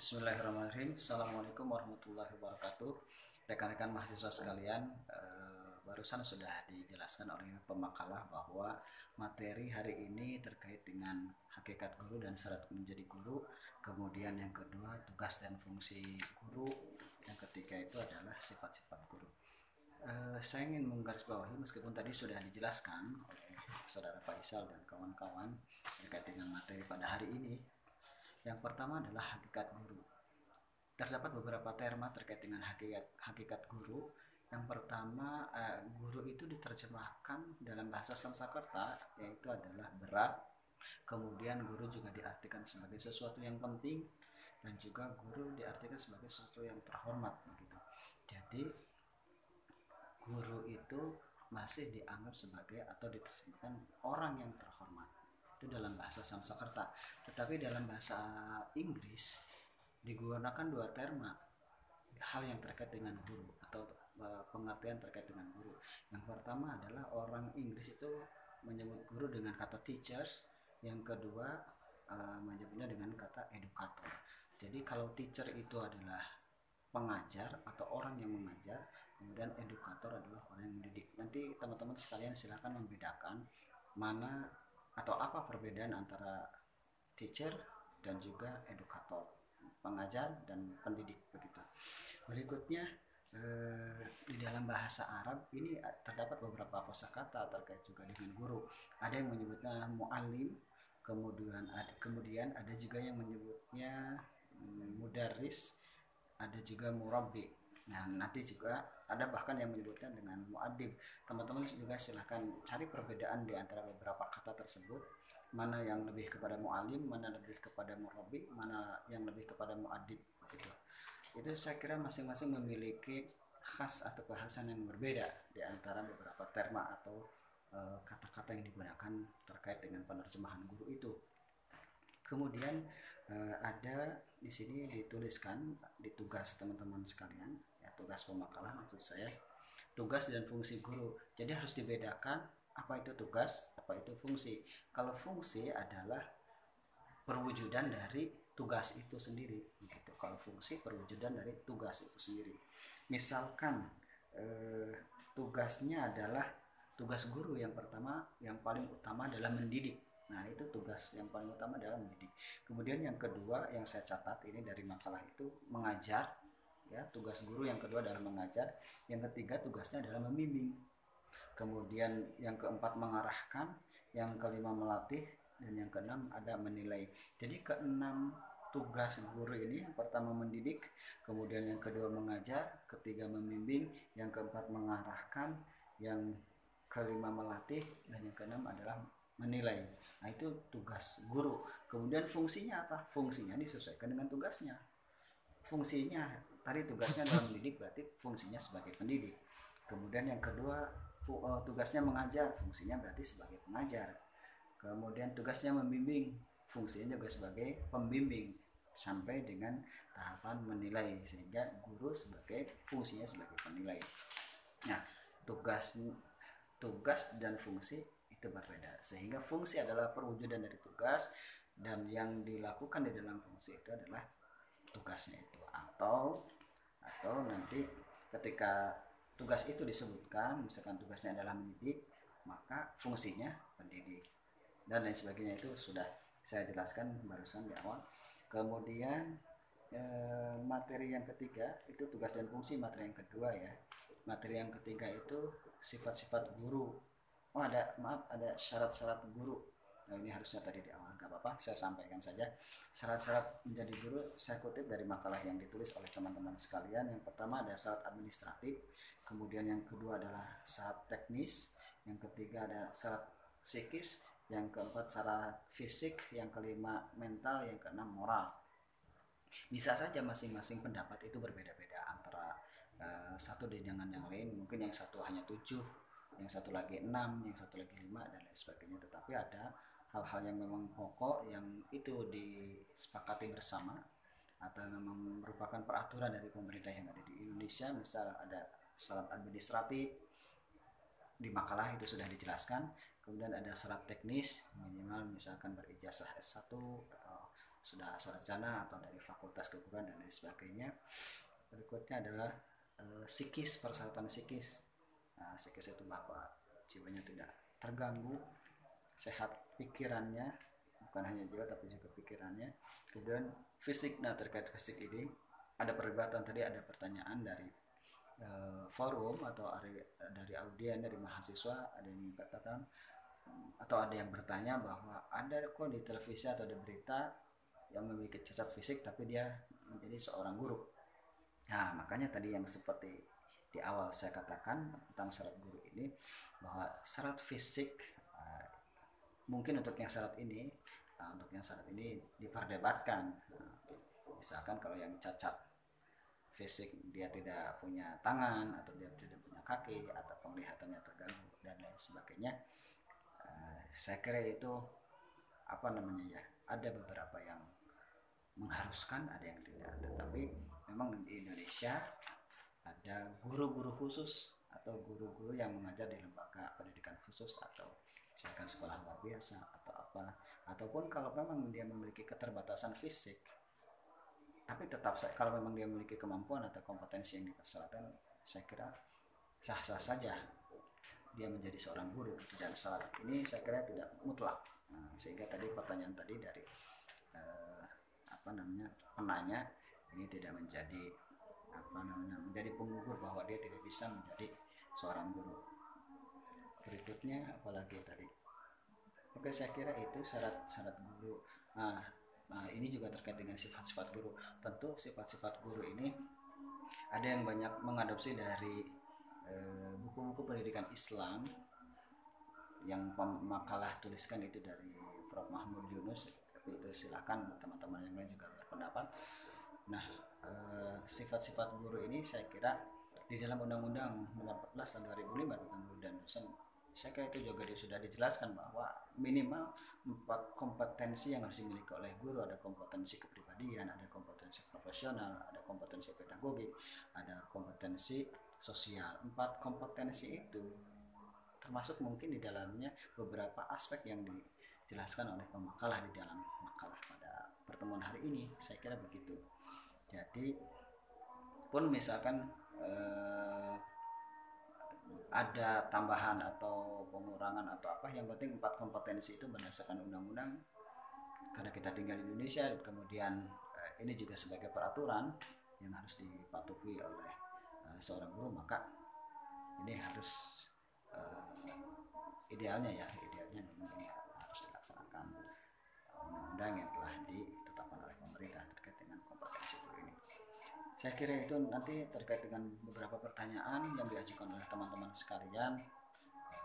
Bismillahirrahmanirrahim. Assalamualaikum warahmatullahi wabarakatuh. Rekan-rekan mahasiswa sekalian, barusan sudah dijelaskan oleh pemakalah bahwa materi hari ini terkait dengan hakikat guru dan syarat menjadi guru. Kemudian yang kedua, tugas dan fungsi guru. Yang ketiga itu adalah sifat-sifat guru. Saya ingin menggarisbawahi meskipun tadi sudah dijelaskan oleh saudara Faisal dan kawan-kawan terkait dengan materi pada hari ini. Yang pertama adalah hakikat guru. Terdapat beberapa terma terkait dengan hakikat guru. Yang pertama, guru itu diterjemahkan dalam bahasa Sanskerta yaitu adalah berat. Kemudian guru juga diartikan sebagai sesuatu yang penting dan juga guru diartikan sebagai sesuatu yang terhormat begitu. Jadi guru itu masih dianggap sebagai atau diterjemahkan orang yang terhormat itu dalam bahasa Sanskerta. Tetapi dalam bahasa Inggris digunakan dua terma hal yang terkait dengan guru atau pengertian terkait dengan guru. Yang pertama adalah orang Inggris itu menyebut guru dengan kata teachers, yang kedua menyebutnya dengan kata educator. Jadi kalau teacher itu adalah pengajar atau orang yang mengajar, kemudian edukator adalah orang yang mendidik. Nanti teman-teman sekalian silakan membedakan mana atau apa perbedaan antara teacher dan juga edukator, pengajar dan pendidik begitu. Berikutnya di dalam bahasa Arab ini terdapat beberapa kosakata terkait juga dengan guru. Ada yang menyebutnya muallim, kemudian ada juga yang menyebutnya mudarris, ada juga murabbi. Nah, nanti juga ada bahkan yang menyebutkan dengan muadib. Teman-teman juga silahkan cari perbedaan di antara beberapa kata tersebut. Mana yang lebih kepada mualim, mana lebih kepada murabbi, mana yang lebih kepada muadib. Gitu. Itu saya kira masing-masing memiliki khas atau kekhasan yang berbeda di antara beberapa terma atau kata-kata yang digunakan terkait dengan penerjemahan guru itu. Kemudian ada di sini dituliskan di tugas teman-teman sekalian, ya tugas pemakalah maksud saya, tugas dan fungsi guru. Jadi harus dibedakan apa itu tugas, apa itu fungsi. Kalau fungsi adalah perwujudan dari tugas itu sendiri, gitu. Kalau fungsi perwujudan dari tugas itu sendiri. Misalkan tugasnya adalah tugas guru yang pertama, yang paling utama adalah mendidik. Nah, itu tugas yang paling utama adalah mendidik. Kemudian yang kedua yang saya catat ini dari makalah itu mengajar, ya, tugas guru yang kedua adalah mengajar. Yang ketiga tugasnya adalah membimbing. Kemudian yang keempat mengarahkan, yang kelima melatih, dan yang keenam ada menilai. Jadi keenam tugas guru ini yang pertama mendidik, kemudian yang kedua mengajar, ketiga membimbing, yang keempat mengarahkan, yang kelima melatih, dan yang keenam adalah menilai. Nah, itu tugas guru. Kemudian fungsinya apa? Fungsinya disesuaikan dengan tugasnya. Fungsinya tadi tugasnya adalah mendidik, berarti fungsinya sebagai pendidik. Kemudian yang kedua tugasnya mengajar, fungsinya berarti sebagai pengajar. Kemudian tugasnya membimbing, fungsinya juga sebagai pembimbing sampai dengan tahapan menilai, sehingga guru sebagai fungsinya sebagai penilai. Nah, tugas tugas dan fungsi itu berbeda, sehingga fungsi adalah perwujudan dari tugas dan yang dilakukan di dalam fungsi itu adalah tugasnya itu, atau nanti ketika tugas itu disebutkan misalkan tugasnya adalah mendidik, maka fungsinya pendidik dan lain sebagainya. Itu sudah saya jelaskan barusan di awal. Kemudian materi yang ketiga itu tugas dan fungsi, materi yang kedua ya. Materi yang ketiga itu sifat-sifat guru. Oh, ada syarat-syarat guru. Nah, ini harusnya tadi di awal, nggak apa-apa, saya sampaikan saja. Syarat-syarat menjadi guru saya kutip dari makalah yang ditulis oleh teman-teman sekalian. Yang pertama ada syarat administratif, kemudian yang kedua adalah syarat teknis, yang ketiga ada syarat psikis, yang keempat syarat fisik, yang kelima mental, yang keenam moral. Bisa saja masing-masing pendapat itu berbeda-beda antara satu dengan yang lain. Mungkin yang satu hanya 7, yang satu lagi 6, yang satu lagi 5 dan lain sebagainya. Tetapi ada hal-hal yang memang pokok yang itu disepakati bersama atau memang merupakan peraturan dari pemerintah yang ada di Indonesia. Misal ada syarat administratif, di makalah itu sudah dijelaskan. Kemudian ada syarat teknis, minimal misalkan berijazah S1 sudah sarjana atau dari fakultas keguruan dan lain sebagainya. Berikutnya adalah psikis, persyaratan psikis. Nah, psikis itu bahwa jiwanya tidak terganggu, sehat pikirannya, bukan hanya jiwa tapi juga pikirannya. Kemudian fisik. Nah, terkait fisik ini ada perdebatan, tadi ada pertanyaan dari forum atau dari audien, dari mahasiswa, ada yang mengatakan atau ada yang bertanya bahwa ada kok di televisi atau di berita yang memiliki cacat fisik tapi dia menjadi seorang guru. Nah, makanya tadi yang seperti di awal saya katakan tentang syarat guru ini, bahwa syarat fisik mungkin untuk yang syarat ini diperdebatkan. Misalkan kalau yang cacat fisik, dia tidak punya tangan atau dia tidak punya kaki atau penglihatannya terganggu dan lain sebagainya, saya kira itu ada beberapa yang mengharuskan, ada yang tidak. Tetapi memang di Indonesia ada guru-guru khusus atau guru-guru yang mengajar di lembaga pendidikan khusus atau misalkan sekolah luar biasa atau apa, ataupun kalau memang dia memiliki keterbatasan fisik tapi tetap kalau memang dia memiliki kemampuan atau kompetensi yang dipersyaratkan, saya kira sah-sah saja dia menjadi seorang guru. Dan syarat ini saya kira tidak mutlak. Nah, sehingga tadi pertanyaan tadi dari penanya ini tidak menjadi menjadi penggugur bahwa dia tidak bisa menjadi seorang guru. Berikutnya apalagi tadi, oke, saya kira itu syarat guru. Nah, ini juga terkait dengan sifat-sifat guru. Tentu sifat-sifat guru ini ada yang banyak mengadopsi dari buku-buku pendidikan Islam yang makalah tuliskan itu dari Prof. Mahmud Yunus. Tapi itu silakan teman-teman yang lain juga berpendapat. Nah, sifat-sifat guru ini saya kira di dalam Undang-Undang Nomor 14 Tahun 2005 tentang guru dan dosen, saya kira itu juga sudah dijelaskan bahwa minimal 4 kompetensi yang harus dimiliki oleh guru. Ada kompetensi kepribadian, ada kompetensi profesional, ada kompetensi pedagogik, ada kompetensi sosial. 4 kompetensi itu termasuk mungkin di dalamnya beberapa aspek yang dijelaskan oleh pemakalah di dalam makalah pada pertemuan hari ini. Saya kira begitu. Jadi pun misalkan ada tambahan atau pengurangan atau apa, yang penting 4 kompetensi itu berdasarkan undang-undang, karena kita tinggal di Indonesia. Kemudian ini juga sebagai peraturan yang harus dipatuhi oleh seorang guru, maka ini harus idealnya memang ini harus dilaksanakan undang-undang yang telah ditetapkan oleh pemerintah terkait dengan kompetensi guru ini. Saya kira itu nanti terkait dengan beberapa pertanyaan yang diajukan oleh teman-teman sekalian,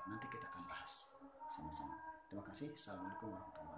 nanti kita akan bahas sama-sama. Terima kasih. Assalamualaikum warahmatullahi wabarakatuh.